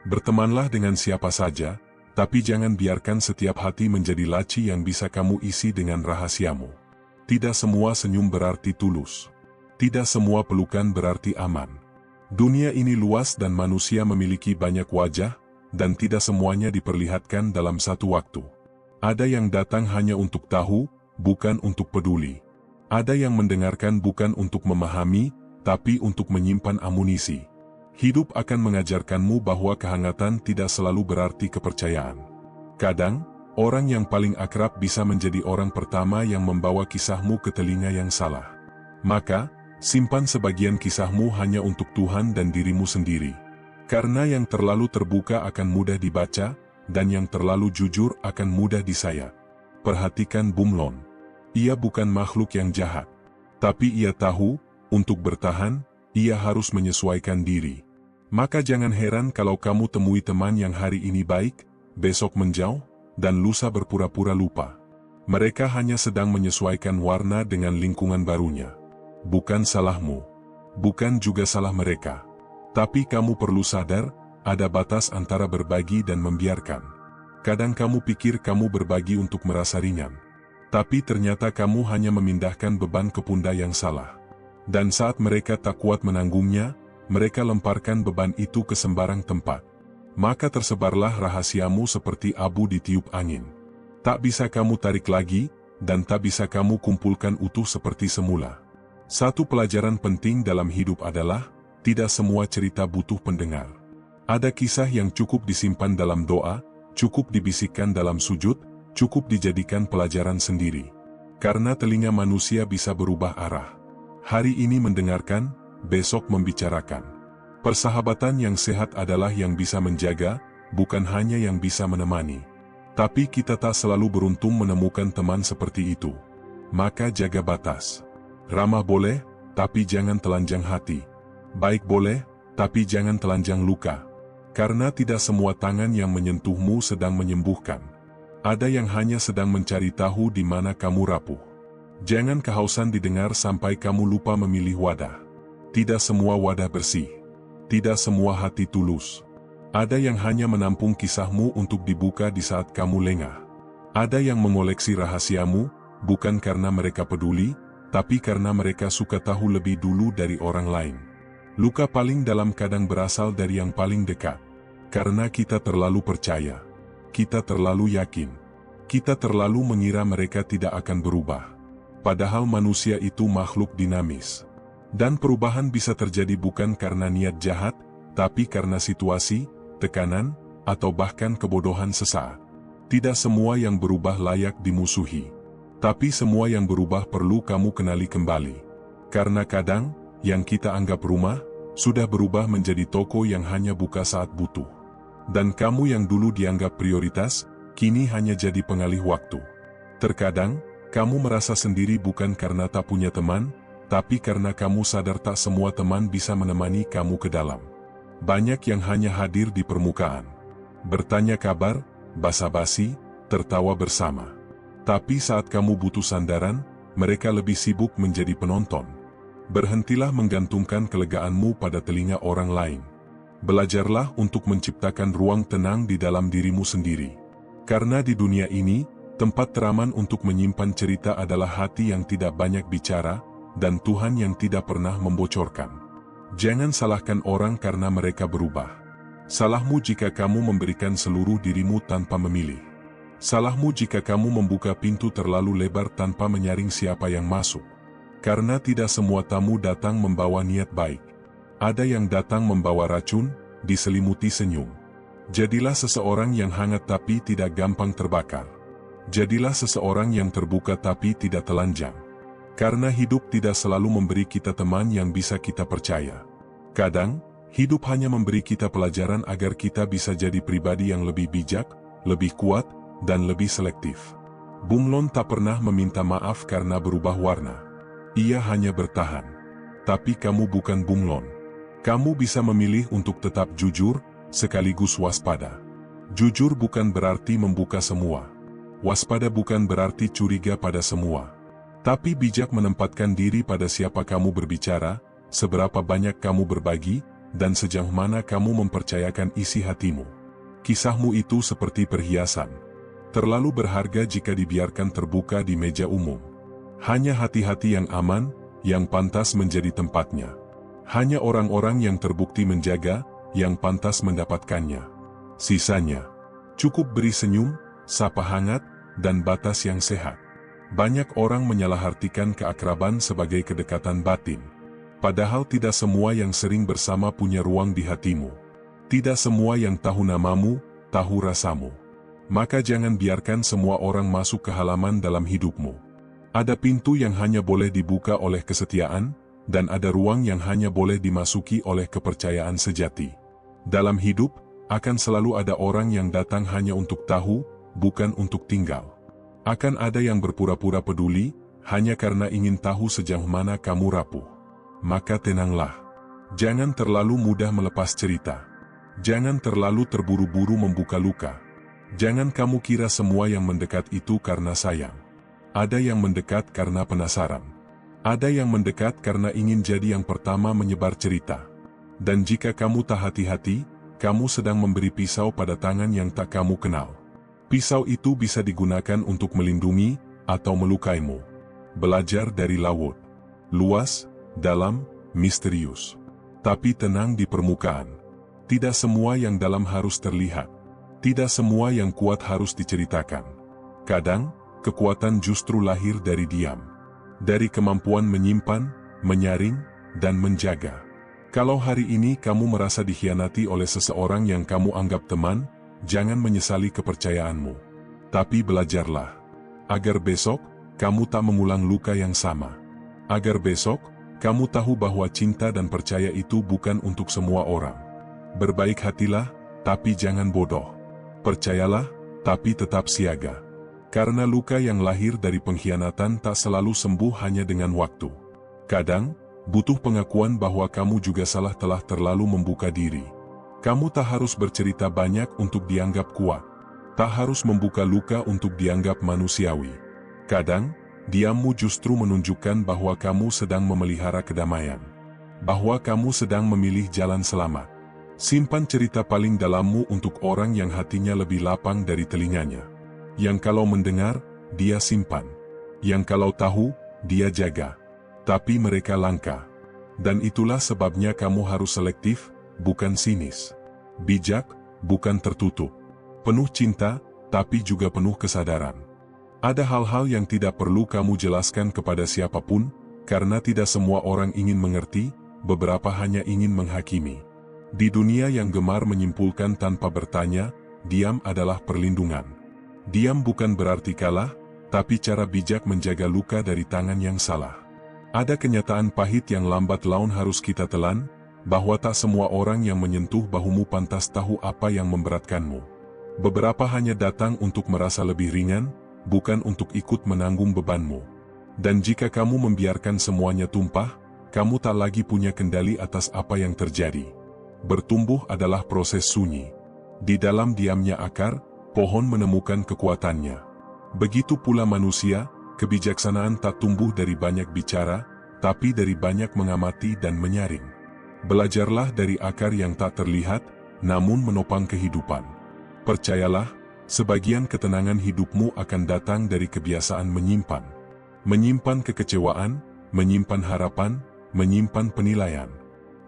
Bertemanlah dengan siapa saja, tapi jangan biarkan setiap hati menjadi laci yang bisa kamu isi dengan rahasiamu. Tidak semua senyum berarti tulus. Tidak semua pelukan berarti aman. Dunia ini luas dan manusia memiliki banyak wajah, dan tidak semuanya diperlihatkan dalam satu waktu. Ada yang datang hanya untuk tahu, bukan untuk peduli. Ada yang mendengarkan bukan untuk memahami, tapi untuk menyimpan amunisi. Hidup akan mengajarkanmu bahwa kehangatan tidak selalu berarti kepercayaan. Kadang, orang yang paling akrab bisa menjadi orang pertama yang membawa kisahmu ke telinga yang salah. Maka, simpan sebagian kisahmu hanya untuk Tuhan dan dirimu sendiri. Karena yang terlalu terbuka akan mudah dibaca, dan yang terlalu jujur akan mudah disayat. Perhatikan Bunglon. Ia bukan makhluk yang jahat. Tapi ia tahu, untuk bertahan, ia harus menyesuaikan diri. Maka jangan heran kalau kamu temui teman yang hari ini baik, besok menjauh, dan lusa berpura-pura lupa. Mereka hanya sedang menyesuaikan warna dengan lingkungan barunya. Bukan salahmu. Bukan juga salah mereka. Tapi kamu perlu sadar, ada batas antara berbagi dan membiarkan. Kadang kamu pikir kamu berbagi untuk merasa ringan. Tapi ternyata kamu hanya memindahkan beban ke pundak yang salah. Dan saat mereka tak kuat menanggungnya, mereka lemparkan beban itu ke sembarang tempat. Maka tersebarlah rahasiamu seperti abu ditiup angin. Tak bisa kamu tarik lagi, dan tak bisa kamu kumpulkan utuh seperti semula. Satu pelajaran penting dalam hidup adalah, tidak semua cerita butuh pendengar. Ada kisah yang cukup disimpan dalam doa, cukup dibisikkan dalam sujud, cukup dijadikan pelajaran sendiri. Karena telinga manusia bisa berubah arah. Hari ini mendengarkan, besok membicarakan. Persahabatan yang sehat adalah yang bisa menjaga, bukan hanya yang bisa menemani. Tapi kita tak selalu beruntung menemukan teman seperti itu. Maka jaga batas. Ramah boleh, tapi jangan telanjang hati. Baik boleh, tapi jangan telanjang luka. Karena tidak semua tangan yang menyentuhmu sedang menyembuhkan. Ada yang hanya sedang mencari tahu di mana kamu rapuh. Jangan kehausan didengar sampai kamu lupa memilih wadah. Tidak semua wadah bersih. Tidak semua hati tulus. Ada yang hanya menampung kisahmu untuk dibuka di saat kamu lengah. Ada yang mengoleksi rahasiamu, bukan karena mereka peduli, tapi karena mereka suka tahu lebih dulu dari orang lain. Luka paling dalam kadang berasal dari yang paling dekat. Karena kita terlalu percaya. Kita terlalu yakin. Kita terlalu mengira mereka tidak akan berubah. Padahal manusia itu makhluk dinamis. Dan perubahan bisa terjadi bukan karena niat jahat, tapi karena situasi, tekanan, atau bahkan kebodohan sesaat. Tidak semua yang berubah layak dimusuhi. Tapi semua yang berubah perlu kamu kenali kembali. Karena kadang, yang kita anggap rumah, sudah berubah menjadi toko yang hanya buka saat butuh. Dan kamu yang dulu dianggap prioritas, kini hanya jadi pengalih waktu. Terkadang, kamu merasa sendiri bukan karena tak punya teman, tapi karena kamu sadar tak semua teman bisa menemani kamu ke dalam. Banyak yang hanya hadir di permukaan. Bertanya kabar, basa-basi, tertawa bersama. Tapi saat kamu butuh sandaran, mereka lebih sibuk menjadi penonton. Berhentilah menggantungkan kelegaanmu pada telinga orang lain. Belajarlah untuk menciptakan ruang tenang di dalam dirimu sendiri. Karena di dunia ini, tempat teraman untuk menyimpan cerita adalah hati yang tidak banyak bicara, dan Tuhan yang tidak pernah membocorkan. Jangan salahkan orang karena mereka berubah. Salahmu jika kamu memberikan seluruh dirimu tanpa memilih. Salahmu jika kamu membuka pintu terlalu lebar tanpa menyaring siapa yang masuk. Karena tidak semua tamu datang membawa niat baik. Ada yang datang membawa racun, diselimuti senyum. Jadilah seseorang yang hangat tapi tidak gampang terbakar. Jadilah seseorang yang terbuka tapi tidak telanjang. Karena hidup tidak selalu memberi kita teman yang bisa kita percaya. Kadang, hidup hanya memberi kita pelajaran agar kita bisa jadi pribadi yang lebih bijak, lebih kuat, dan lebih selektif. Bunglon tak pernah meminta maaf karena berubah warna. Ia hanya bertahan. Tapi kamu bukan bunglon. Kamu bisa memilih untuk tetap jujur, sekaligus waspada. Jujur bukan berarti membuka semua. Waspada bukan berarti curiga pada semua. Tapi bijak menempatkan diri pada siapa kamu berbicara, seberapa banyak kamu berbagi, dan sejauh mana kamu mempercayakan isi hatimu. Kisahmu itu seperti perhiasan. Terlalu berharga jika dibiarkan terbuka di meja umum. Hanya hati-hati yang aman, yang pantas menjadi tempatnya. Hanya orang-orang yang terbukti menjaga, yang pantas mendapatkannya. Sisanya, cukup beri senyum, sapa hangat, dan batas yang sehat. Banyak orang menyalahartikan keakraban sebagai kedekatan batin. Padahal tidak semua yang sering bersama punya ruang di hatimu. Tidak semua yang tahu namamu, tahu rasamu. Maka jangan biarkan semua orang masuk ke halaman dalam hidupmu. Ada pintu yang hanya boleh dibuka oleh kesetiaan, dan ada ruang yang hanya boleh dimasuki oleh kepercayaan sejati. Dalam hidup, akan selalu ada orang yang datang hanya untuk tahu, bukan untuk tinggal. Akan ada yang berpura-pura peduli, hanya karena ingin tahu sejauh mana kamu rapuh. Maka tenanglah. Jangan terlalu mudah melepas cerita. Jangan terlalu terburu-buru membuka luka. Jangan kamu kira semua yang mendekat itu karena sayang. Ada yang mendekat karena penasaran. Ada yang mendekat karena ingin jadi yang pertama menyebar cerita. Dan jika kamu tak hati-hati, kamu sedang memberi pisau pada tangan yang tak kamu kenal. Pisau itu bisa digunakan untuk melindungi atau melukaimu. Belajar dari laut. Luas, dalam, misterius. Tapi tenang di permukaan. Tidak semua yang dalam harus terlihat. Tidak semua yang kuat harus diceritakan. Kadang, kekuatan justru lahir dari diam. Dari kemampuan menyimpan, menyaring, dan menjaga. Kalau hari ini kamu merasa dikhianati oleh seseorang yang kamu anggap teman, jangan menyesali kepercayaanmu. Tapi belajarlah. Agar besok, kamu tak mengulang luka yang sama. Agar besok, kamu tahu bahwa cinta dan percaya itu bukan untuk semua orang. Berbaik hatilah, tapi jangan bodoh. Percayalah, tapi tetap siaga. Karena luka yang lahir dari pengkhianatan tak selalu sembuh hanya dengan waktu. Kadang, butuh pengakuan bahwa kamu juga salah telah terlalu membuka diri. Kamu tak harus bercerita banyak untuk dianggap kuat. Tak harus membuka luka untuk dianggap manusiawi. Kadang, diammu justru menunjukkan bahwa kamu sedang memelihara kedamaian. Bahwa kamu sedang memilih jalan selamat. Simpan cerita paling dalammu untuk orang yang hatinya lebih lapang dari telinganya. Yang kalau mendengar, dia simpan. Yang kalau tahu, dia jaga. Tapi mereka langka. Dan itulah sebabnya kamu harus selektif, bukan sinis. Bijak, bukan tertutup. Penuh cinta, tapi juga penuh kesadaran. Ada hal-hal yang tidak perlu kamu jelaskan kepada siapapun, karena tidak semua orang ingin mengerti, beberapa hanya ingin menghakimi. Di dunia yang gemar menyimpulkan tanpa bertanya, diam adalah perlindungan. Diam bukan berarti kalah, tapi cara bijak menjaga luka dari tangan yang salah. Ada kenyataan pahit yang lambat laun harus kita telan, bahwa tak semua orang yang menyentuh bahumu pantas tahu apa yang memberatkanmu. Beberapa hanya datang untuk merasa lebih ringan, bukan untuk ikut menanggung bebanmu. Dan jika kamu membiarkan semuanya tumpah, kamu tak lagi punya kendali atas apa yang terjadi. Bertumbuh adalah proses sunyi. Di dalam diamnya akar, pohon menemukan kekuatannya. Begitu pula manusia. Kebijaksanaan tak tumbuh dari banyak bicara, tapi dari banyak mengamati dan menyaring. Belajarlah dari akar yang tak terlihat, namun menopang kehidupan. Percayalah, sebagian ketenangan hidupmu akan datang dari kebiasaan menyimpan. Menyimpan kekecewaan, menyimpan harapan, menyimpan penilaian.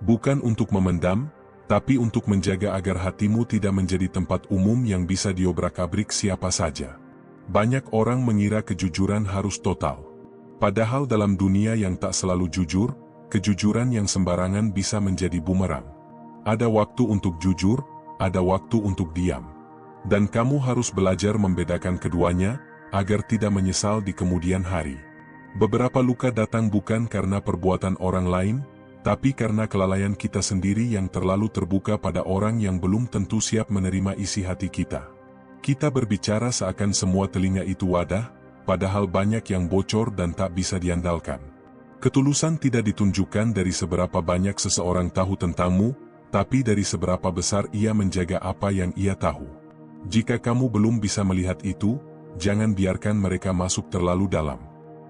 Bukan untuk memendam, tapi untuk menjaga agar hatimu tidak menjadi tempat umum yang bisa diobrak-abrik siapa saja. Banyak orang mengira kejujuran harus total. Padahal dalam dunia yang tak selalu jujur, kejujuran yang sembarangan bisa menjadi bumerang. Ada waktu untuk jujur, ada waktu untuk diam. Dan kamu harus belajar membedakan keduanya, agar tidak menyesal di kemudian hari. Beberapa luka datang bukan karena perbuatan orang lain, tapi karena kelalaian kita sendiri yang terlalu terbuka pada orang yang belum tentu siap menerima isi hati kita. Kita berbicara seakan semua telinga itu wadah, padahal banyak yang bocor dan tak bisa diandalkan. Ketulusan tidak ditunjukkan dari seberapa banyak seseorang tahu tentangmu, tapi dari seberapa besar ia menjaga apa yang ia tahu. Jika kamu belum bisa melihat itu, jangan biarkan mereka masuk terlalu dalam.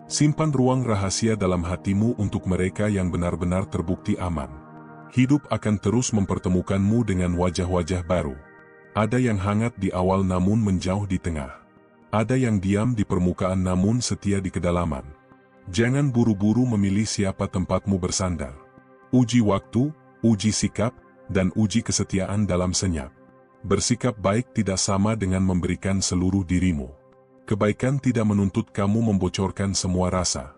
Simpan ruang rahasia dalam hatimu untuk mereka yang benar-benar terbukti aman. Hidup akan terus mempertemukanmu dengan wajah-wajah baru. Ada yang hangat di awal namun menjauh di tengah. Ada yang diam di permukaan namun setia di kedalaman. Jangan buru-buru memilih siapa tempatmu bersandar. Uji waktu, uji sikap, dan uji kesetiaan dalam senyap. Bersikap baik tidak sama dengan memberikan seluruh dirimu. Kebaikan tidak menuntut kamu membocorkan semua rasa.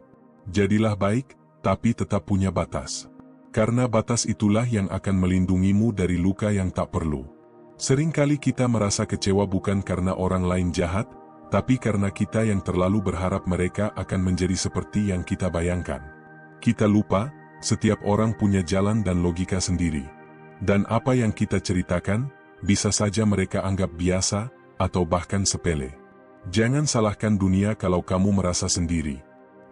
Jadilah baik, tapi tetap punya batas. Karena batas itulah yang akan melindungimu dari luka yang tak perlu. Seringkali kita merasa kecewa bukan karena orang lain jahat, tapi karena kita yang terlalu berharap mereka akan menjadi seperti yang kita bayangkan. Kita lupa, setiap orang punya jalan dan logika sendiri. Dan apa yang kita ceritakan, bisa saja mereka anggap biasa, atau bahkan sepele. Jangan salahkan dunia kalau kamu merasa sendiri.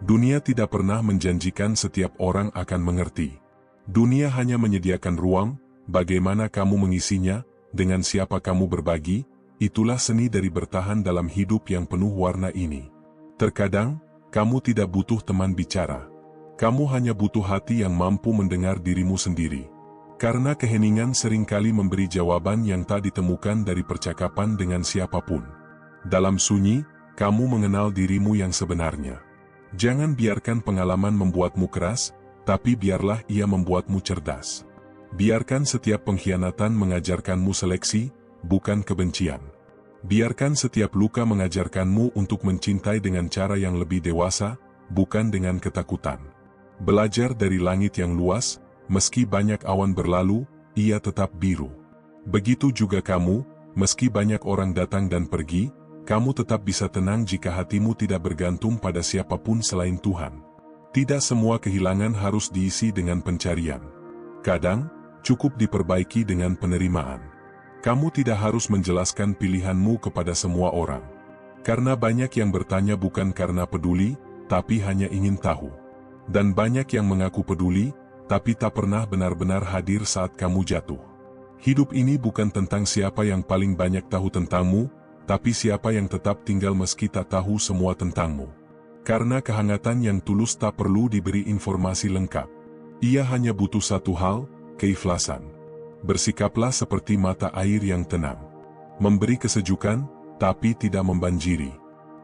Dunia tidak pernah menjanjikan setiap orang akan mengerti. Dunia hanya menyediakan ruang, bagaimana kamu mengisinya, dengan siapa kamu berbagi. Itulah seni dari bertahan dalam hidup yang penuh warna ini. Terkadang, kamu tidak butuh teman bicara. Kamu hanya butuh hati yang mampu mendengar dirimu sendiri. Karena keheningan seringkali memberi jawaban yang tak ditemukan dari percakapan dengan siapapun. Dalam sunyi, kamu mengenal dirimu yang sebenarnya. Jangan biarkan pengalaman membuatmu keras, tapi biarlah ia membuatmu cerdas. Biarkan setiap pengkhianatan mengajarkanmu seleksi, bukan kebencian. Biarkan setiap luka mengajarkanmu untuk mencintai dengan cara yang lebih dewasa, bukan dengan ketakutan. Belajar dari langit yang luas, meski banyak awan berlalu, ia tetap biru. Begitu juga kamu, meski banyak orang datang dan pergi, kamu tetap bisa tenang jika hatimu tidak bergantung pada siapapun selain Tuhan. Tidak semua kehilangan harus diisi dengan pencarian. Kadang, cukup diperbaiki dengan penerimaan. Kamu tidak harus menjelaskan pilihanmu kepada semua orang. Karena banyak yang bertanya bukan karena peduli, tapi hanya ingin tahu. Dan banyak yang mengaku peduli, tapi tak pernah benar-benar hadir saat kamu jatuh. Hidup ini bukan tentang siapa yang paling banyak tahu tentangmu, tapi siapa yang tetap tinggal meski tak tahu semua tentangmu. Karena kehangatan yang tulus tak perlu diberi informasi lengkap. Ia hanya butuh satu hal, keikhlasan. Bersikaplah seperti mata air yang tenang. Memberi kesejukan, tapi tidak membanjiri.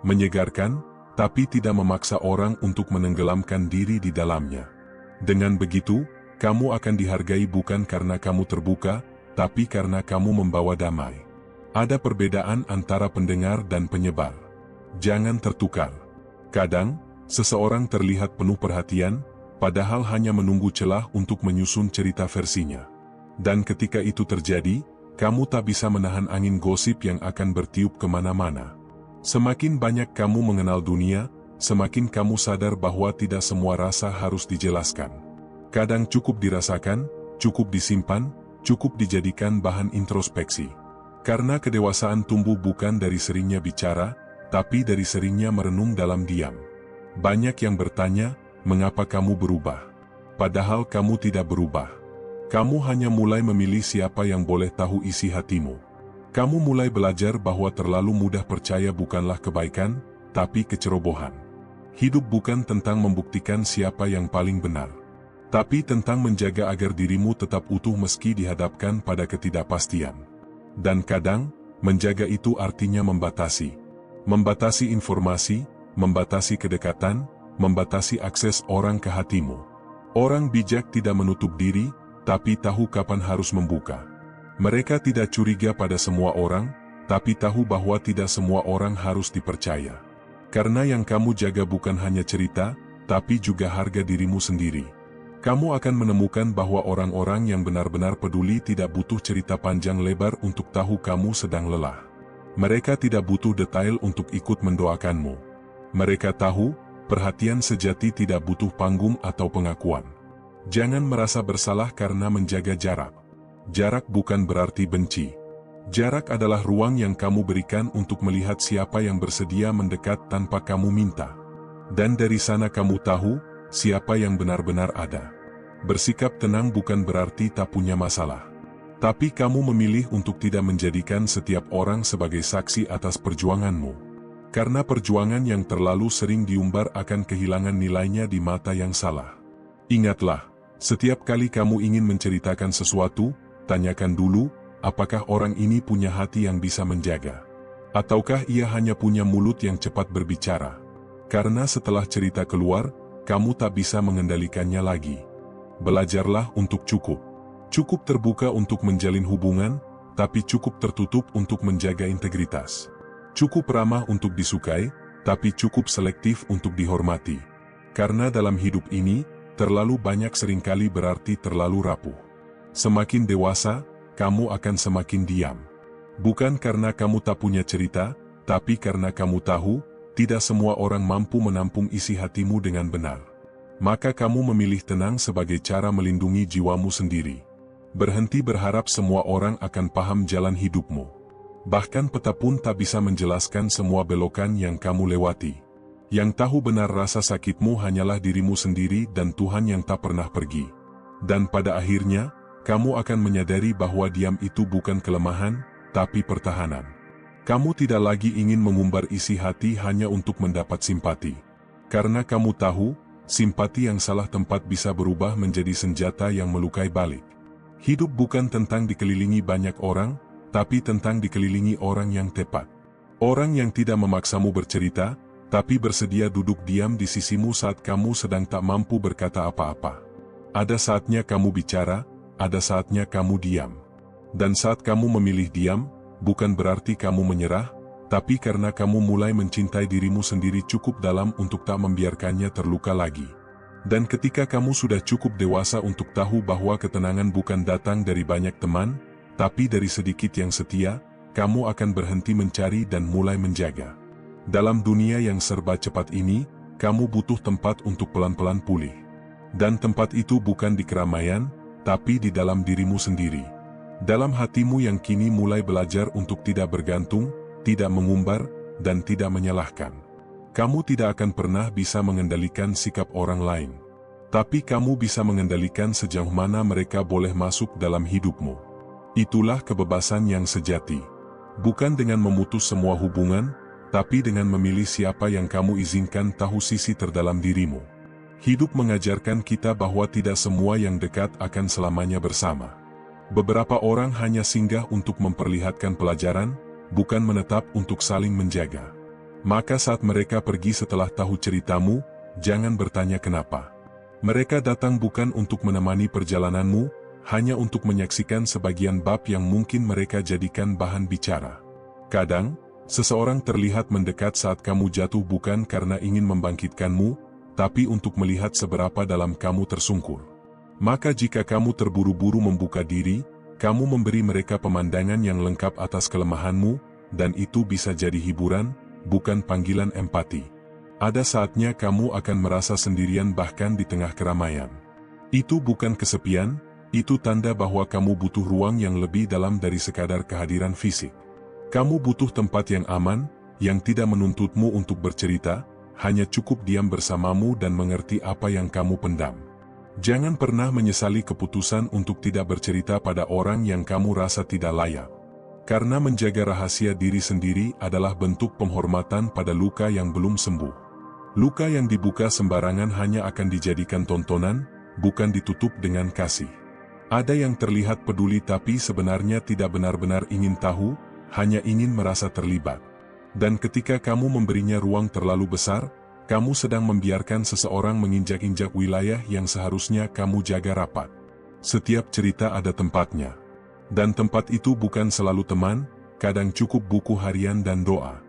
Menyegarkan, tapi tidak memaksa orang untuk menenggelamkan diri di dalamnya. Dengan begitu, kamu akan dihargai bukan karena kamu terbuka, tapi karena kamu membawa damai. Ada perbedaan antara pendengar dan penyebar. Jangan tertukar. Kadang, seseorang terlihat penuh perhatian, padahal hanya menunggu celah untuk menyusun cerita versinya. Dan ketika itu terjadi, kamu tak bisa menahan angin gosip yang akan bertiup kemana-mana. Semakin banyak kamu mengenal dunia, semakin kamu sadar bahwa tidak semua rasa harus dijelaskan. Kadang cukup dirasakan, cukup disimpan, cukup dijadikan bahan introspeksi. Karena kedewasaan tumbuh bukan dari seringnya bicara, tapi dari seringnya merenung dalam diam. Banyak yang bertanya, mengapa kamu berubah? Padahal kamu tidak berubah. Kamu hanya mulai memilih siapa yang boleh tahu isi hatimu. Kamu mulai belajar bahwa terlalu mudah percaya bukanlah kebaikan, tapi kecerobohan. Hidup bukan tentang membuktikan siapa yang paling benar, tapi tentang menjaga agar dirimu tetap utuh meski dihadapkan pada ketidakpastian. Dan kadang, menjaga itu artinya membatasi. Membatasi informasi, membatasi kedekatan, membatasi akses orang ke hatimu. Orang bijak tidak menutup diri, tapi tahu kapan harus membuka. Mereka tidak curiga pada semua orang, tapi tahu bahwa tidak semua orang harus dipercaya. Karena yang kamu jaga bukan hanya cerita, tapi juga harga dirimu sendiri. Kamu akan menemukan bahwa orang-orang yang benar-benar peduli tidak butuh cerita panjang lebar untuk tahu kamu sedang lelah. Mereka tidak butuh detail untuk ikut mendoakanmu. Mereka tahu, perhatian sejati tidak butuh panggung atau pengakuan. Jangan merasa bersalah karena menjaga jarak. Jarak bukan berarti benci. Jarak adalah ruang yang kamu berikan untuk melihat siapa yang bersedia mendekat tanpa kamu minta. Dan dari sana kamu tahu, siapa yang benar-benar ada. Bersikap tenang bukan berarti tak punya masalah. Tapi kamu memilih untuk tidak menjadikan setiap orang sebagai saksi atas perjuanganmu. Karena perjuangan yang terlalu sering diumbar akan kehilangan nilainya di mata yang salah. Ingatlah, Setiap kali kamu ingin menceritakan sesuatu, tanyakan dulu, apakah orang ini punya hati yang bisa menjaga? Ataukah ia hanya punya mulut yang cepat berbicara? Karena setelah cerita keluar, kamu tak bisa mengendalikannya lagi. Belajarlah untuk cukup. Cukup terbuka untuk menjalin hubungan, tapi cukup tertutup untuk menjaga integritas. Cukup ramah untuk disukai, tapi cukup selektif untuk dihormati. Karena dalam hidup ini, terlalu banyak seringkali berarti terlalu rapuh. Semakin dewasa, kamu akan semakin diam. Bukan karena kamu tak punya cerita, tapi karena kamu tahu, tidak semua orang mampu menampung isi hatimu dengan benar. Maka kamu memilih tenang sebagai cara melindungi jiwamu sendiri. Berhenti berharap semua orang akan paham jalan hidupmu. Bahkan peta pun tak bisa menjelaskan semua belokan yang kamu lewati. Yang tahu benar rasa sakitmu hanyalah dirimu sendiri dan Tuhan yang tak pernah pergi. Dan pada akhirnya, kamu akan menyadari bahwa diam itu bukan kelemahan, tapi pertahanan. Kamu tidak lagi ingin mengumbar isi hati hanya untuk mendapat simpati. Karena kamu tahu, simpati yang salah tempat bisa berubah menjadi senjata yang melukai balik. Hidup bukan tentang dikelilingi banyak orang, tapi tentang dikelilingi orang yang tepat. Orang yang tidak memaksamu bercerita, tapi bersedia duduk diam di sisimu saat kamu sedang tak mampu berkata apa-apa. Ada saatnya kamu bicara, ada saatnya kamu diam. Dan saat kamu memilih diam, bukan berarti kamu menyerah, tapi karena kamu mulai mencintai dirimu sendiri cukup dalam untuk tak membiarkannya terluka lagi. Dan ketika kamu sudah cukup dewasa untuk tahu bahwa ketenangan bukan datang dari banyak teman, tapi dari sedikit yang setia, kamu akan berhenti mencari dan mulai menjaga. Dalam dunia yang serba cepat ini, kamu butuh tempat untuk pelan-pelan pulih. Dan tempat itu bukan di keramaian, tapi di dalam dirimu sendiri. Dalam hatimu yang kini mulai belajar untuk tidak bergantung, tidak mengumbar, dan tidak menyalahkan. Kamu tidak akan pernah bisa mengendalikan sikap orang lain. Tapi kamu bisa mengendalikan sejauh mana mereka boleh masuk dalam hidupmu. Itulah kebebasan yang sejati. Bukan dengan memutus semua hubungan, tapi dengan memilih siapa yang kamu izinkan tahu sisi terdalam dirimu. Hidup mengajarkan kita bahwa tidak semua yang dekat akan selamanya bersama. Beberapa orang hanya singgah untuk memperlihatkan pelajaran, bukan menetap untuk saling menjaga. Maka saat mereka pergi setelah tahu ceritamu, jangan bertanya kenapa. Mereka datang bukan untuk menemani perjalananmu, hanya untuk menyaksikan sebagian bab yang mungkin mereka jadikan bahan bicara. Kadang, seseorang terlihat mendekat saat kamu jatuh bukan karena ingin membangkitkanmu, tapi untuk melihat seberapa dalam kamu tersungkur. Maka jika kamu terburu-buru membuka diri, kamu memberi mereka pemandangan yang lengkap atas kelemahanmu, dan itu bisa jadi hiburan, bukan panggilan empati. Ada saatnya kamu akan merasa sendirian bahkan di tengah keramaian. Itu bukan kesepian, itu tanda bahwa kamu butuh ruang yang lebih dalam dari sekadar kehadiran fisik. Kamu butuh tempat yang aman, yang tidak menuntutmu untuk bercerita, hanya cukup diam bersamamu dan mengerti apa yang kamu pendam. Jangan pernah menyesali keputusan untuk tidak bercerita pada orang yang kamu rasa tidak layak. Karena menjaga rahasia diri sendiri adalah bentuk penghormatan pada luka yang belum sembuh. Luka yang dibuka sembarangan hanya akan dijadikan tontonan, bukan ditutup dengan kasih. Ada yang terlihat peduli tapi sebenarnya tidak benar-benar ingin tahu, hanya ingin merasa terlibat. Dan ketika kamu memberinya ruang terlalu besar, kamu sedang membiarkan seseorang menginjak-injak wilayah yang seharusnya kamu jaga rapat. Setiap cerita ada tempatnya. Dan tempat itu bukan selalu teman, kadang cukup buku harian dan doa.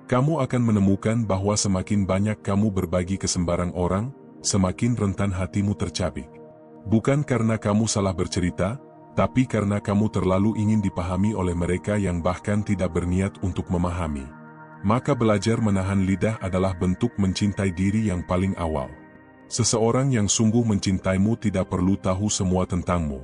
Kamu akan menemukan bahwa semakin banyak kamu berbagi ke sembarang orang, semakin rentan hatimu tercabik. Bukan karena kamu salah bercerita, tapi karena kamu terlalu ingin dipahami oleh mereka yang bahkan tidak berniat untuk memahami. Maka belajar menahan lidah adalah bentuk mencintai diri yang paling awal. Seseorang yang sungguh mencintaimu tidak perlu tahu semua tentangmu.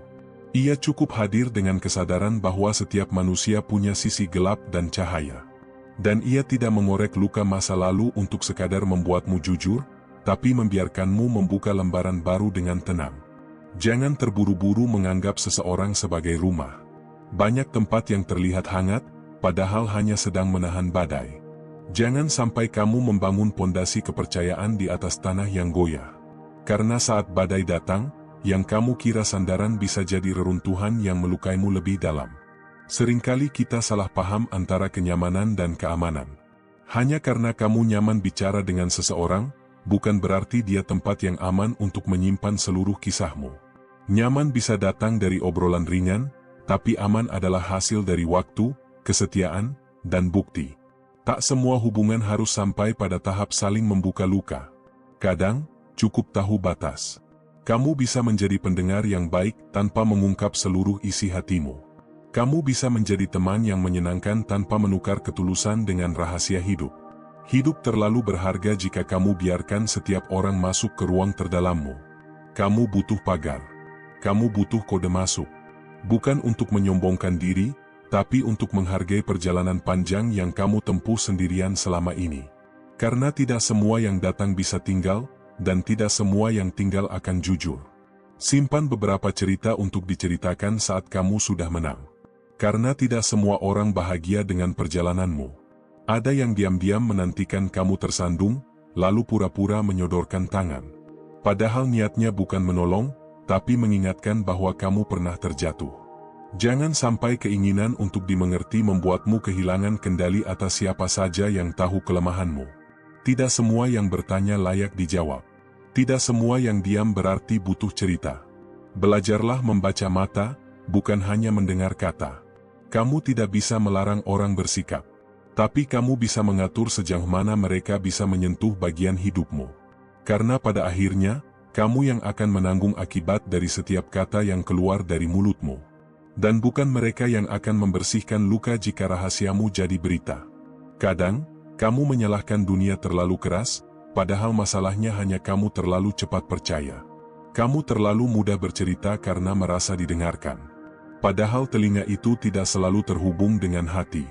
Ia cukup hadir dengan kesadaran bahwa setiap manusia punya sisi gelap dan cahaya. Dan ia tidak mengorek luka masa lalu untuk sekadar membuatmu jujur, tapi membiarkanmu membuka lembaran baru dengan tenang. Jangan terburu-buru menganggap seseorang sebagai rumah. Banyak tempat yang terlihat hangat, padahal hanya sedang menahan badai. Jangan sampai kamu membangun pondasi kepercayaan di atas tanah yang goyah. Karena saat badai datang, yang kamu kira sandaran bisa jadi reruntuhan yang melukaimu lebih dalam. Seringkali kita salah paham antara kenyamanan dan keamanan. Hanya karena kamu nyaman bicara dengan seseorang, bukan berarti dia tempat yang aman untuk menyimpan seluruh kisahmu. Nyaman bisa datang dari obrolan ringan, tapi aman adalah hasil dari waktu, kesetiaan, dan bukti. Tak semua hubungan harus sampai pada tahap saling membuka luka. Kadang, cukup tahu batas. Kamu bisa menjadi pendengar yang baik tanpa mengungkap seluruh isi hatimu. Kamu bisa menjadi teman yang menyenangkan tanpa menukar ketulusan dengan rahasia hidup. Hidup terlalu berharga jika kamu biarkan setiap orang masuk ke ruang terdalammu. Kamu butuh pagar. Kamu butuh kode masuk. Bukan untuk menyombongkan diri, tapi untuk menghargai perjalanan panjang yang kamu tempuh sendirian selama ini. Karena tidak semua yang datang bisa tinggal, dan tidak semua yang tinggal akan jujur. Simpan beberapa cerita untuk diceritakan saat kamu sudah menang. Karena tidak semua orang bahagia dengan perjalananmu. Ada yang diam-diam menantikan kamu tersandung, lalu pura-pura menyodorkan tangan. Padahal niatnya bukan menolong, tapi mengingatkan bahwa kamu pernah terjatuh. Jangan sampai keinginan untuk dimengerti membuatmu kehilangan kendali atas siapa saja yang tahu kelemahanmu. Tidak semua yang bertanya layak dijawab. Tidak semua yang diam berarti butuh cerita. Belajarlah membaca mata, bukan hanya mendengar kata. Kamu tidak bisa melarang orang bersikap. Tapi kamu bisa mengatur sejauh mana mereka bisa menyentuh bagian hidupmu. Karena pada akhirnya, kamu yang akan menanggung akibat dari setiap kata yang keluar dari mulutmu. Dan bukan mereka yang akan membersihkan luka jika rahasiamu jadi berita. Kadang, kamu menyalahkan dunia terlalu keras, padahal masalahnya hanya kamu terlalu cepat percaya. Kamu terlalu mudah bercerita karena merasa didengarkan. Padahal telinga itu tidak selalu terhubung dengan hati.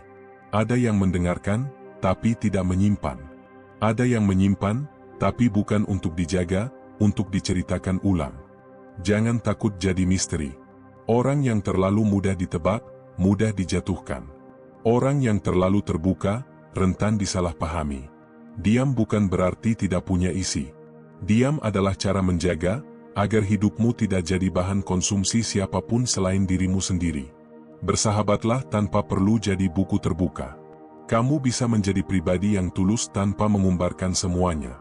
Ada yang mendengarkan, tapi tidak menyimpan. Ada yang menyimpan, tapi bukan untuk dijaga, untuk diceritakan ulang. Jangan takut jadi misteri. Orang yang terlalu mudah ditebak, mudah dijatuhkan. Orang yang terlalu terbuka, rentan disalahpahami. Diam bukan berarti tidak punya isi. Diam adalah cara menjaga, agar hidupmu tidak jadi bahan konsumsi siapapun selain dirimu sendiri. Bersahabatlah tanpa perlu jadi buku terbuka. Kamu bisa menjadi pribadi yang tulus tanpa mengumbarkan semuanya.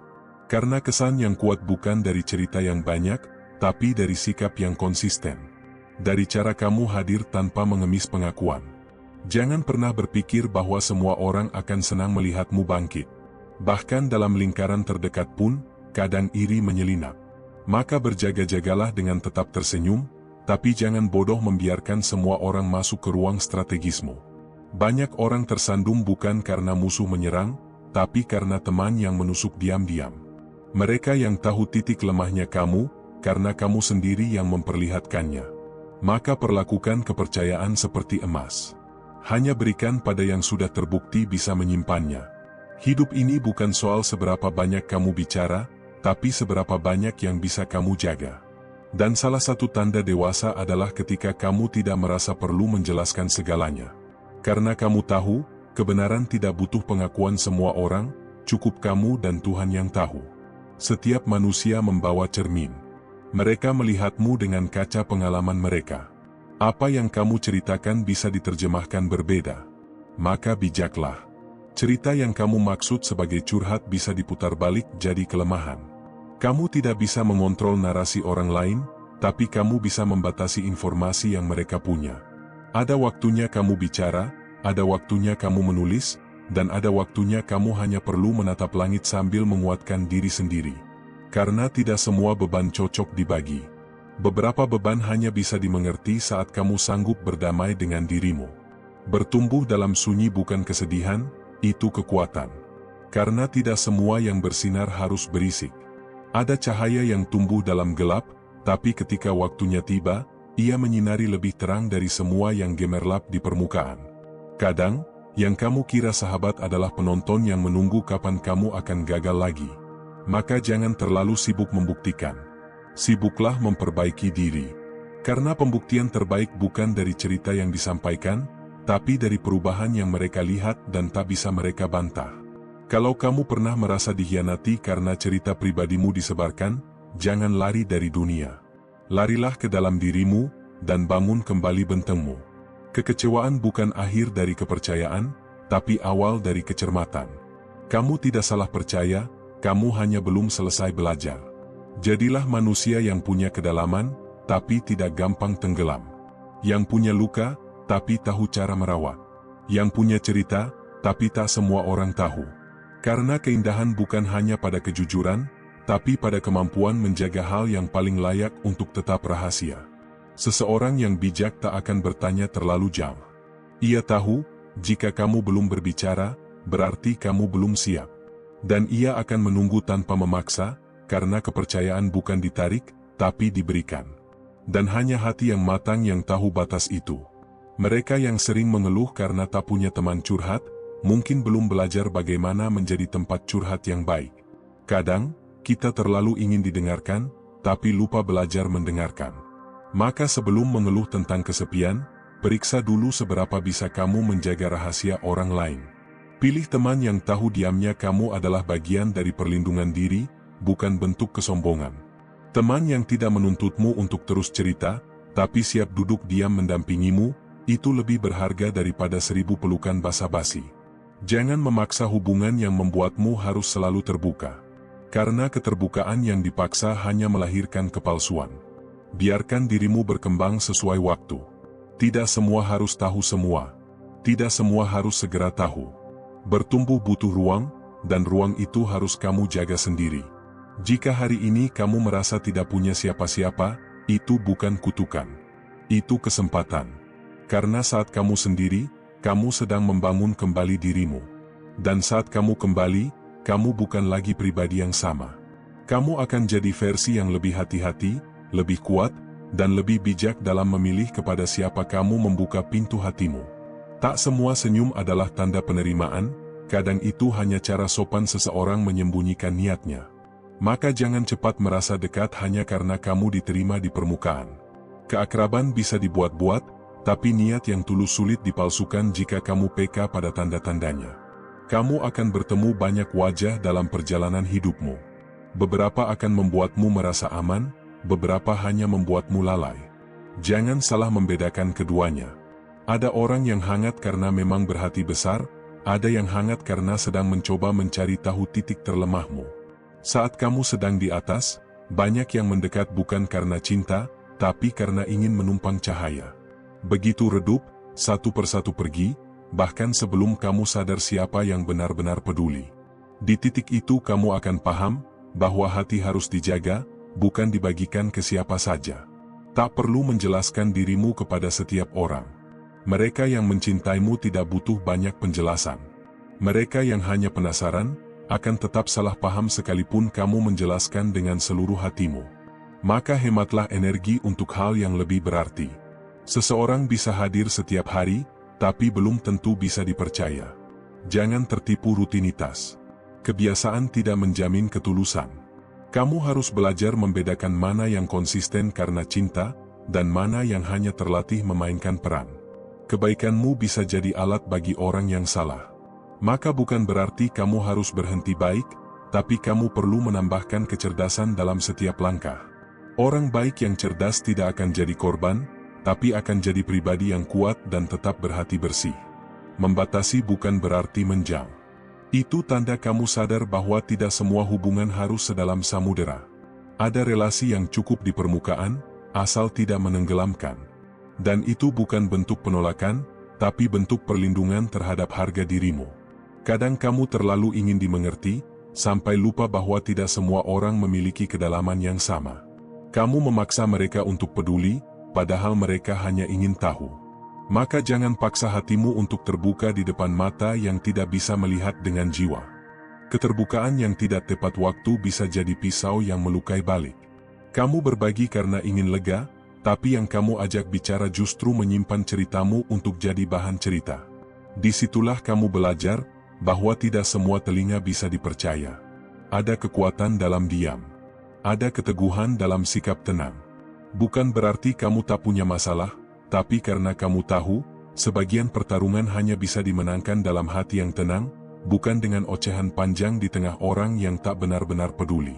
Karena kesan yang kuat bukan dari cerita yang banyak, tapi dari sikap yang konsisten. Dari cara kamu hadir tanpa mengemis pengakuan. Jangan pernah berpikir bahwa semua orang akan senang melihatmu bangkit. Bahkan dalam lingkaran terdekat pun, kadang iri menyelinap. Maka berjaga-jagalah dengan tetap tersenyum, tapi jangan bodoh membiarkan semua orang masuk ke ruang strategismu. Banyak orang tersandung bukan karena musuh menyerang, tapi karena teman yang menusuk diam-diam. Mereka yang tahu titik lemahnya kamu, karena kamu sendiri yang memperlihatkannya. Maka perlakukan kepercayaan seperti emas. Hanya berikan pada yang sudah terbukti bisa menyimpannya. Hidup ini bukan soal seberapa banyak kamu bicara, tapi seberapa banyak yang bisa kamu jaga. Dan salah satu tanda dewasa adalah ketika kamu tidak merasa perlu menjelaskan segalanya. Karena kamu tahu, kebenaran tidak butuh pengakuan semua orang, cukup kamu dan Tuhan yang tahu. Setiap manusia membawa cermin. Mereka melihatmu dengan kaca pengalaman mereka. Apa yang kamu ceritakan bisa diterjemahkan berbeda. Maka bijaklah. Cerita yang kamu maksud sebagai curhat bisa diputar balik jadi kelemahan. Kamu tidak bisa mengontrol narasi orang lain, tapi kamu bisa membatasi informasi yang mereka punya. Ada waktunya kamu bicara, ada waktunya kamu menulis, dan ada waktunya kamu hanya perlu menatap langit sambil menguatkan diri sendiri. Karena tidak semua beban cocok dibagi. Beberapa beban hanya bisa dimengerti saat kamu sanggup berdamai dengan dirimu. Bertumbuh dalam sunyi bukan kesedihan, itu kekuatan. Karena tidak semua yang bersinar harus berisik. Ada cahaya yang tumbuh dalam gelap, tapi ketika waktunya tiba, ia menyinari lebih terang dari semua yang gemerlap di permukaan. Kadang, yang kamu kira sahabat adalah penonton yang menunggu kapan kamu akan gagal lagi. Maka jangan terlalu sibuk membuktikan. Sibuklah memperbaiki diri. Karena pembuktian terbaik bukan dari cerita yang disampaikan, tapi dari perubahan yang mereka lihat dan tak bisa mereka bantah. Kalau kamu pernah merasa dikhianati karena cerita pribadimu disebarkan, jangan lari dari dunia. Larilah ke dalam dirimu, dan bangun kembali bentengmu. Kekecewaan bukan akhir dari kepercayaan, tapi awal dari kecermatan. Kamu tidak salah percaya, kamu hanya belum selesai belajar. Jadilah manusia yang punya kedalaman, tapi tidak gampang tenggelam. Yang punya luka, tapi tahu cara merawat. Yang punya cerita, tapi tak semua orang tahu. Karena keindahan bukan hanya pada kejujuran, tapi pada kemampuan menjaga hal yang paling layak untuk tetap rahasia. Seseorang yang bijak tak akan bertanya terlalu jauh. Ia tahu, jika kamu belum berbicara, berarti kamu belum siap. Dan ia akan menunggu tanpa memaksa, karena kepercayaan bukan ditarik, tapi diberikan. Dan hanya hati yang matang yang tahu batas itu. Mereka yang sering mengeluh karena tak punya teman curhat, mungkin belum belajar bagaimana menjadi tempat curhat yang baik. Kadang, kita terlalu ingin didengarkan, tapi lupa belajar mendengarkan. Maka sebelum mengeluh tentang kesepian, periksa dulu seberapa bisa kamu menjaga rahasia orang lain. Pilih teman yang tahu diamnya kamu adalah bagian dari perlindungan diri, bukan bentuk kesombongan. Teman yang tidak menuntutmu untuk terus cerita, tapi siap duduk diam mendampingimu, itu lebih berharga daripada 1000 pelukan basa-basi. Jangan memaksa hubungan yang membuatmu harus selalu terbuka. Karena keterbukaan yang dipaksa hanya melahirkan kepalsuan. Biarkan dirimu berkembang sesuai waktu. Tidak semua harus tahu semua. Tidak semua harus segera tahu. Bertumbuh butuh ruang, dan ruang itu harus kamu jaga sendiri. Jika hari ini kamu merasa tidak punya siapa-siapa, itu bukan kutukan. Itu kesempatan. Karena saat kamu sendiri, kamu sedang membangun kembali dirimu. Dan saat kamu kembali, kamu bukan lagi pribadi yang sama. Kamu akan jadi versi yang lebih hati-hati, lebih kuat, dan lebih bijak dalam memilih kepada siapa kamu membuka pintu hatimu. Tak semua senyum adalah tanda penerimaan, kadang itu hanya cara sopan seseorang menyembunyikan niatnya. Maka jangan cepat merasa dekat hanya karena kamu diterima di permukaan. Keakraban bisa dibuat-buat, tapi niat yang tulus sulit dipalsukan jika kamu peka pada tanda-tandanya. Kamu akan bertemu banyak wajah dalam perjalanan hidupmu. Beberapa akan membuatmu merasa aman, beberapa hanya membuatmu lalai. Jangan salah membedakan keduanya. Ada orang yang hangat karena memang berhati besar, ada yang hangat karena sedang mencoba mencari tahu titik terlemahmu. Saat kamu sedang di atas, banyak yang mendekat bukan karena cinta, tapi karena ingin menumpang cahaya. Begitu redup, satu persatu pergi, bahkan sebelum kamu sadar siapa yang benar-benar peduli. Di titik itu kamu akan paham, bahwa hati harus dijaga, bukan dibagikan ke siapa saja. Tak perlu menjelaskan dirimu kepada setiap orang. Mereka yang mencintaimu tidak butuh banyak penjelasan. Mereka yang hanya penasaran, akan tetap salah paham sekalipun kamu menjelaskan dengan seluruh hatimu. Maka hematlah energi untuk hal yang lebih berarti. Seseorang bisa hadir setiap hari, tapi belum tentu bisa dipercaya. Jangan tertipu rutinitas. Kebiasaan tidak menjamin ketulusan. Kamu harus belajar membedakan mana yang konsisten karena cinta, dan mana yang hanya terlatih memainkan peran. Kebaikanmu bisa jadi alat bagi orang yang salah. Maka bukan berarti kamu harus berhenti baik, tapi kamu perlu menambahkan kecerdasan dalam setiap langkah. Orang baik yang cerdas tidak akan jadi korban, tapi akan jadi pribadi yang kuat dan tetap berhati bersih. Membatasi bukan berarti menjauh. Itu tanda kamu sadar bahwa tidak semua hubungan harus sedalam samudera. Ada relasi yang cukup di permukaan, asal tidak menenggelamkan. Dan itu bukan bentuk penolakan, tapi bentuk perlindungan terhadap harga dirimu. Kadang kamu terlalu ingin dimengerti, sampai lupa bahwa tidak semua orang memiliki kedalaman yang sama. Kamu memaksa mereka untuk peduli, padahal mereka hanya ingin tahu. Maka jangan paksa hatimu untuk terbuka di depan mata yang tidak bisa melihat dengan jiwa. Keterbukaan yang tidak tepat waktu bisa jadi pisau yang melukai balik. Kamu berbagi karena ingin lega, tapi yang kamu ajak bicara justru menyimpan ceritamu untuk jadi bahan cerita. Disitulah kamu belajar, bahwa tidak semua telinga bisa dipercaya. Ada kekuatan dalam diam. Ada keteguhan dalam sikap tenang. Bukan berarti kamu tak punya masalah, tapi karena kamu tahu, sebagian pertarungan hanya bisa dimenangkan dalam hati yang tenang, bukan dengan ocehan panjang di tengah orang yang tak benar-benar peduli.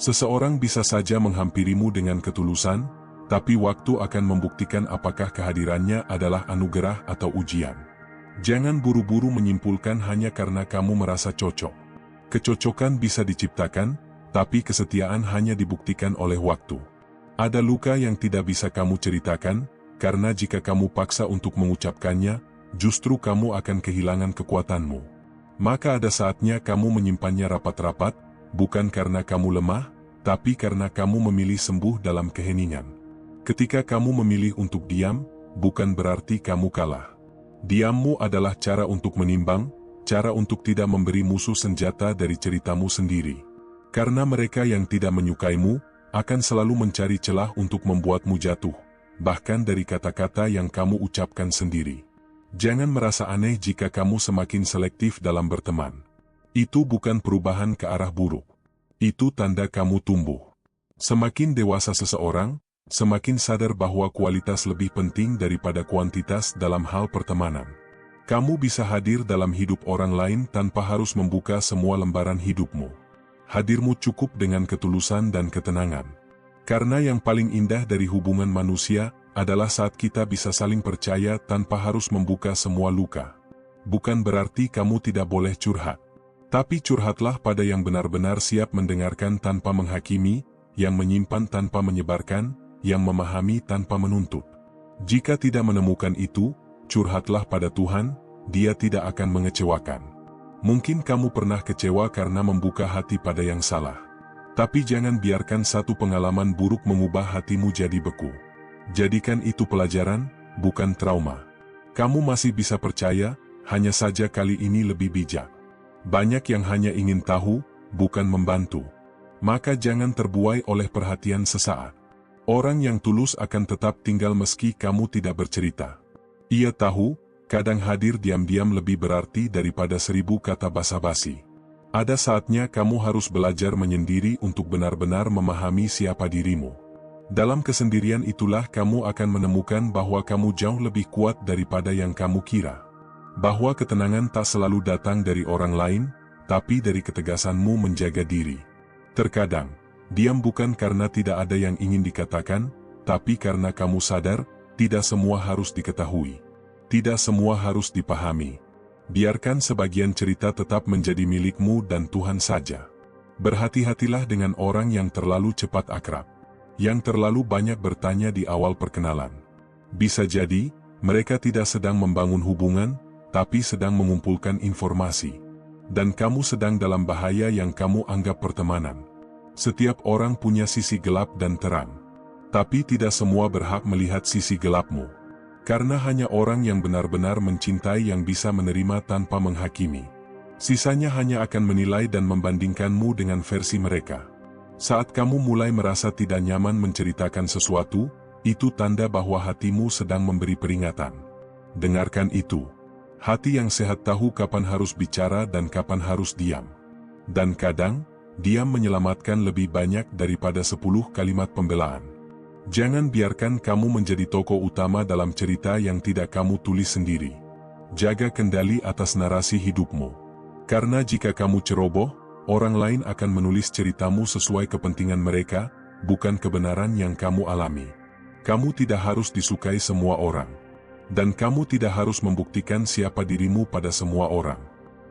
Seseorang bisa saja menghampirimu dengan ketulusan, Tapi waktu akan membuktikan apakah kehadirannya adalah anugerah atau ujian. Jangan buru-buru menyimpulkan hanya karena kamu merasa cocok. Kecocokan bisa diciptakan, tapi kesetiaan hanya dibuktikan oleh waktu. Ada luka yang tidak bisa kamu ceritakan, karena jika kamu paksa untuk mengucapkannya, justru kamu akan kehilangan kekuatanmu. Maka ada saatnya kamu menyimpannya rapat-rapat, bukan karena kamu lemah, tapi karena kamu memilih sembuh dalam keheningan. Ketika kamu memilih untuk diam, bukan berarti kamu kalah. Diammu adalah cara untuk menimbang, cara untuk tidak memberi musuh senjata dari ceritamu sendiri. Karena mereka yang tidak menyukaimu, akan selalu mencari celah untuk membuatmu jatuh, bahkan dari kata-kata yang kamu ucapkan sendiri. Jangan merasa aneh jika kamu semakin selektif dalam berteman. Itu bukan perubahan ke arah buruk. Itu tanda kamu tumbuh. Semakin dewasa seseorang, semakin sadar bahwa kualitas lebih penting daripada kuantitas dalam hal pertemanan. Kamu bisa hadir dalam hidup orang lain tanpa harus membuka semua lembaran hidupmu. Hadirmu cukup dengan ketulusan dan ketenangan. Karena yang paling indah dari hubungan manusia adalah saat kita bisa saling percaya tanpa harus membuka semua luka. Bukan berarti kamu tidak boleh curhat. Tapi curhatlah pada yang benar-benar siap mendengarkan tanpa menghakimi, yang menyimpan tanpa menyebarkan, yang memahami tanpa menuntut. Jika tidak menemukan itu, curhatlah pada Tuhan, Dia tidak akan mengecewakan. Mungkin kamu pernah kecewa karena membuka hati pada yang salah. Tapi jangan biarkan satu pengalaman buruk mengubah hatimu jadi beku. Jadikan itu pelajaran, bukan trauma. Kamu masih bisa percaya, hanya saja kali ini lebih bijak. Banyak yang hanya ingin tahu, bukan membantu. Maka jangan terbuai oleh perhatian sesaat. Orang yang tulus akan tetap tinggal meski kamu tidak bercerita. Ia tahu, kadang hadir diam-diam lebih berarti daripada 1000 kata basa-basi. Ada saatnya kamu harus belajar menyendiri untuk benar-benar memahami siapa dirimu. Dalam kesendirian itulah kamu akan menemukan bahwa kamu jauh lebih kuat daripada yang kamu kira. Bahwa ketenangan tak selalu datang dari orang lain, tapi dari ketegasanmu menjaga diri. Terkadang, diam bukan karena tidak ada yang ingin dikatakan, tapi karena kamu sadar, tidak semua harus diketahui. Tidak semua harus dipahami. Biarkan sebagian cerita tetap menjadi milikmu dan Tuhan saja. Berhati-hatilah dengan orang yang terlalu cepat akrab. Yang terlalu banyak bertanya di awal perkenalan. Bisa jadi, mereka tidak sedang membangun hubungan, tapi sedang mengumpulkan informasi. Dan kamu sedang dalam bahaya yang kamu anggap pertemanan. Setiap orang punya sisi gelap dan terang. Tapi tidak semua berhak melihat sisi gelapmu. Karena hanya orang yang benar-benar mencintai yang bisa menerima tanpa menghakimi. Sisanya hanya akan menilai dan membandingkanmu dengan versi mereka. Saat kamu mulai merasa tidak nyaman menceritakan sesuatu, itu tanda bahwa hatimu sedang memberi peringatan. Dengarkan itu. Hati yang sehat tahu kapan harus bicara dan kapan harus diam. Dan kadang, diam menyelamatkan lebih banyak daripada 10 kalimat pembelaan. Jangan biarkan kamu menjadi tokoh utama dalam cerita yang tidak kamu tulis sendiri. Jaga kendali atas narasi hidupmu. Karena jika kamu ceroboh, orang lain akan menulis ceritamu sesuai kepentingan mereka, bukan kebenaran yang kamu alami. Kamu tidak harus disukai semua orang. Dan kamu tidak harus membuktikan siapa dirimu pada semua orang.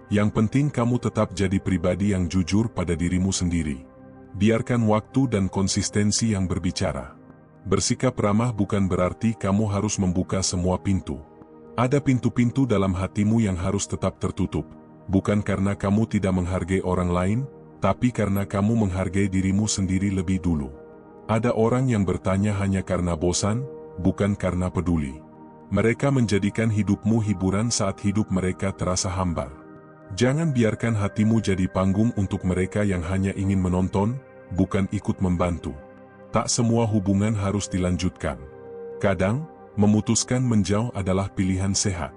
Yang penting kamu tetap jadi pribadi yang jujur pada dirimu sendiri. Biarkan waktu dan konsistensi yang berbicara. Bersikap ramah bukan berarti kamu harus membuka semua pintu. Ada pintu-pintu dalam hatimu yang harus tetap tertutup, bukan karena kamu tidak menghargai orang lain, tapi karena kamu menghargai dirimu sendiri lebih dulu. Ada orang yang bertanya hanya karena bosan, bukan karena peduli. Mereka menjadikan hidupmu hiburan saat hidup mereka terasa hambar. Jangan biarkan hatimu jadi panggung untuk mereka yang hanya ingin menonton, bukan ikut membantu. Tak semua hubungan harus dilanjutkan. Kadang, memutuskan menjauh adalah pilihan sehat.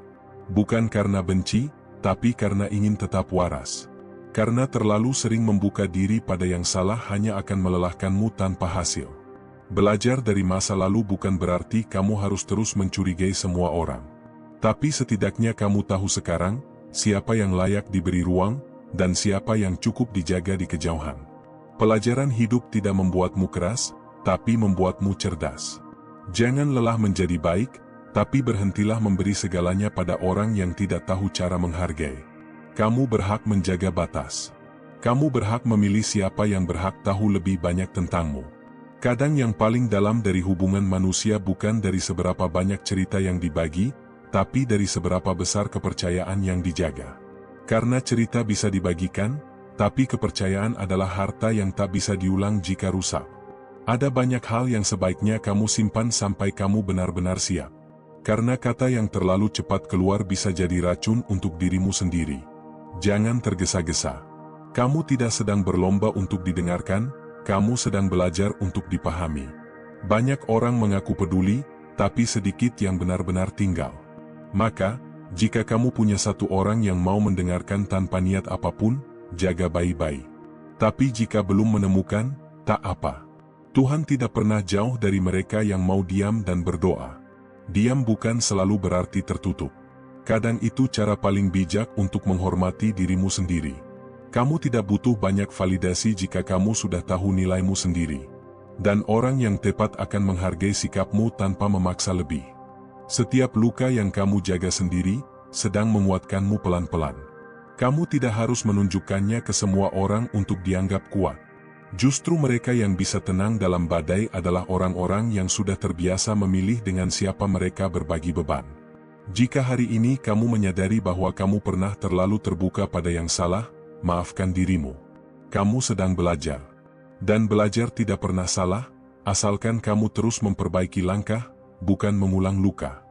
Bukan karena benci, tapi karena ingin tetap waras. Karena terlalu sering membuka diri pada yang salah hanya akan melelahkanmu tanpa hasil. Belajar dari masa lalu bukan berarti kamu harus terus mencurigai semua orang. Tapi setidaknya kamu tahu sekarang, siapa yang layak diberi ruang, dan siapa yang cukup dijaga di kejauhan. Pelajaran hidup tidak membuatmu keras, tapi membuatmu cerdas. Jangan lelah menjadi baik, tapi berhentilah memberi segalanya pada orang yang tidak tahu cara menghargai. Kamu berhak menjaga batas. Kamu berhak memilih siapa yang berhak tahu lebih banyak tentangmu. Kadang yang paling dalam dari hubungan manusia bukan dari seberapa banyak cerita yang dibagi, tapi dari seberapa besar kepercayaan yang dijaga. Karena cerita bisa dibagikan, tapi kepercayaan adalah harta yang tak bisa diulang jika rusak. Ada banyak hal yang sebaiknya kamu simpan sampai kamu benar-benar siap. Karena kata yang terlalu cepat keluar bisa jadi racun untuk dirimu sendiri. Jangan tergesa-gesa. Kamu tidak sedang berlomba untuk didengarkan, kamu sedang belajar untuk dipahami. Banyak orang mengaku peduli, tapi sedikit yang benar-benar tinggal. Maka, jika kamu punya satu orang yang mau mendengarkan tanpa niat apapun, jaga baik-baik. Tapi jika belum menemukan, tak apa. Tuhan tidak pernah jauh dari mereka yang mau diam dan berdoa. Diam bukan selalu berarti tertutup. Kadang itu cara paling bijak untuk menghormati dirimu sendiri. Kamu tidak butuh banyak validasi jika kamu sudah tahu nilaimu sendiri. Dan orang yang tepat akan menghargai sikapmu tanpa memaksa lebih. Setiap luka yang kamu jaga sendiri, sedang menguatkanmu pelan-pelan. Kamu tidak harus menunjukkannya ke semua orang untuk dianggap kuat. Justru mereka yang bisa tenang dalam badai adalah orang-orang yang sudah terbiasa memilih dengan siapa mereka berbagi beban. Jika hari ini kamu menyadari bahwa kamu pernah terlalu terbuka pada yang salah, maafkan dirimu. Kamu sedang belajar. Dan belajar tidak pernah salah, asalkan kamu terus memperbaiki langkah, bukan mengulang luka.